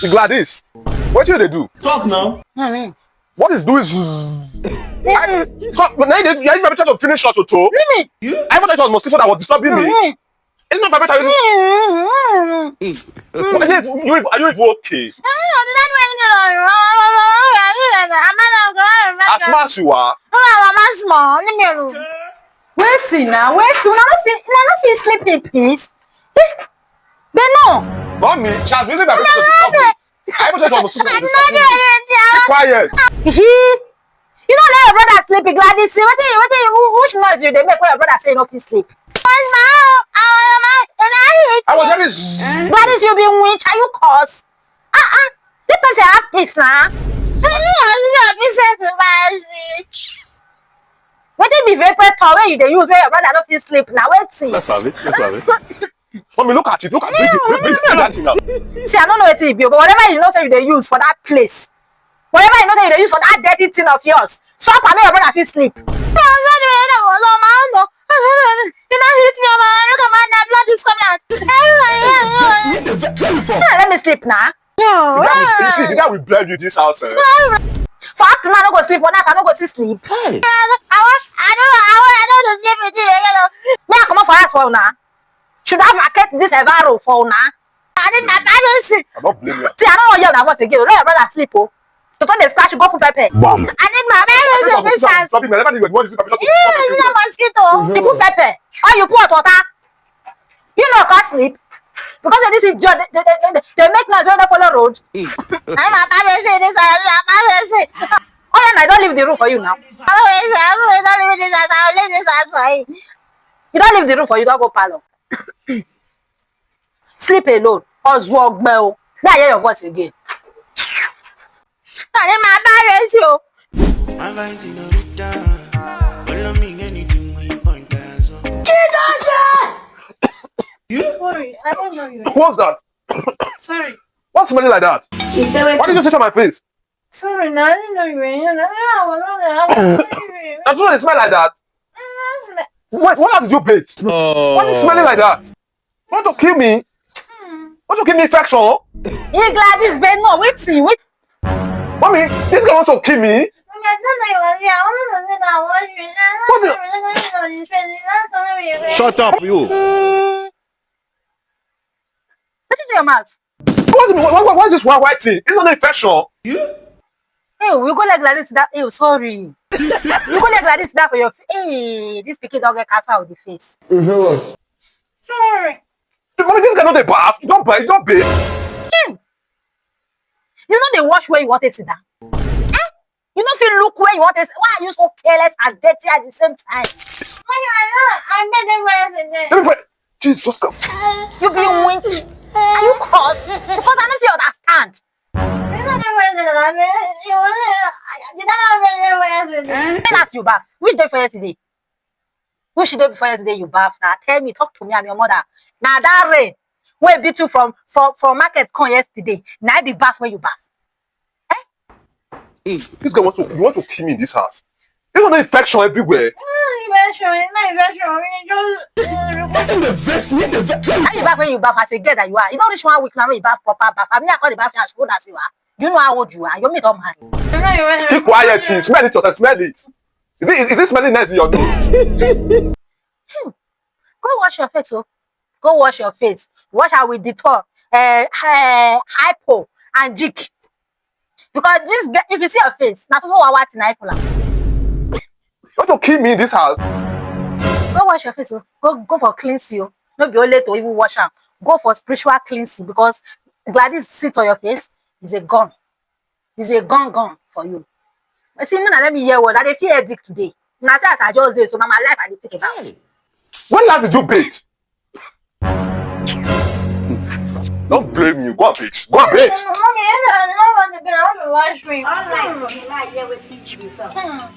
Gladys, what do they do? Talk now. What is doing? But now you even try to finish shot to toe. You? I even thought it was mosquito that was disturbing me. It's not vibrator. Are you even okay? As smart as you are. Wait now, wait. Una no fit sleep in peace. But no. Not me. Charles, music that makes you stop. I even thought it was mosquito that was disturbing me. Be quiet. You don't let your brother sleep, Gladys. Which noise you they make when your brother say no fit sleep? I was very. Gladys, you be winch. Are you cause? This person have peace now. What they be very where you they use where your brother don't feel sleep now? Wait see. Let's have it. Let's have it. Mommy, look at it. Look at it. That thing now. See, I don't know what it be, but whatever you know say you they use for that place, whatever you know that you they use for that dirty thing of yours, stop and make your brother feel sleep. You know hit me, man. Look at my blood is coming out. Let me sleep now. The guy will blame you this house. For afternoon, I don't go sleep. For night, I don't go see sleep. Hey. I don't sleep with you. Me, I come up for us for now. Should I have kept this Evaro for now? I didn't see. I'm not blaming you. See, I don't know you that once again. Let your brother sleep. Oh, to turn the scratch, go put pepper. Bam. I need my baby in this house. Stop it, man. Never knew you want to see It's a mosquito. You put pepper. Or you put water. You know, can't sleep. Because this is just they make noise when they follow road. I'm a baby say this. Oh yeah, I don't leave the room for you now. I don't leave this house. I'll leave this house for you. You don't leave the room for you. Don't go parlor. Sleep alone. Or walk bell. Now hear your voice again. I need my baby too. Sorry, I don't know you. What's that? Sorry. What's smelling like that? Why did you sit on my face? Sorry, no, I didn't know you were here. That's why they smell like that. Wait, what did you bait? Why is it smelling like that? You want to kill me? Want to give me infection? You Gladys, but no, wait. Mommy, this guy wants to kill me. Shut up, you. What is your mouth? What is this white thing? It's not an infection. You? Hey, we go like Gladys that. Hey, sorry. You go like Gladys that for your face. Hey, this picky dog get cancer of the face. Sorry. Mommy, this guy not a bath. You don't bathe. Him. You know they wash where you want to sit down. You know if you look where you want to sit. Why are you so careless and dirty at the same time? I'm not. Jesus God. You be winch. Are you cross? Because I don't feel understand. When ask you bath? Which day for yesterday? Which day before yesterday you bath? Now tell me, talk to me. I'm your mother. Now that rain, where beat you from market come yesterday. Now I be bath when you bath. This guy you want to kill me in this house. There's no infection everywhere. That's in the vest. How you bath when you bath as a girl that you are? You don't reach 1 week now when you bath proper bath. I mean, I call the bath as old as you are. You know how old you are. Your mate don't marry. Keep quiet, Chief. Smell it yourself. Smell it. Is it smelling nice in your nose? Go wash your face, oh. Go wash your face. Wash her with Dettol, hypo, and jig. Because this, if you see your face, that's also what in hypo. You want to kill me in this house? Go wash your face, oh. Go for cleansing, oh. Not be only to even wash her. Go for spiritual cleansing because Gladys sit on your face is a gun. It's a gun for you. But see, man, let me hear what I feel addict today. Now say as I just did, so now my life I did take about. When last did you bait? Don't blame you. Go and bait. Go and bait. Mommy, I don't want to wash me. Go and bait. Come on.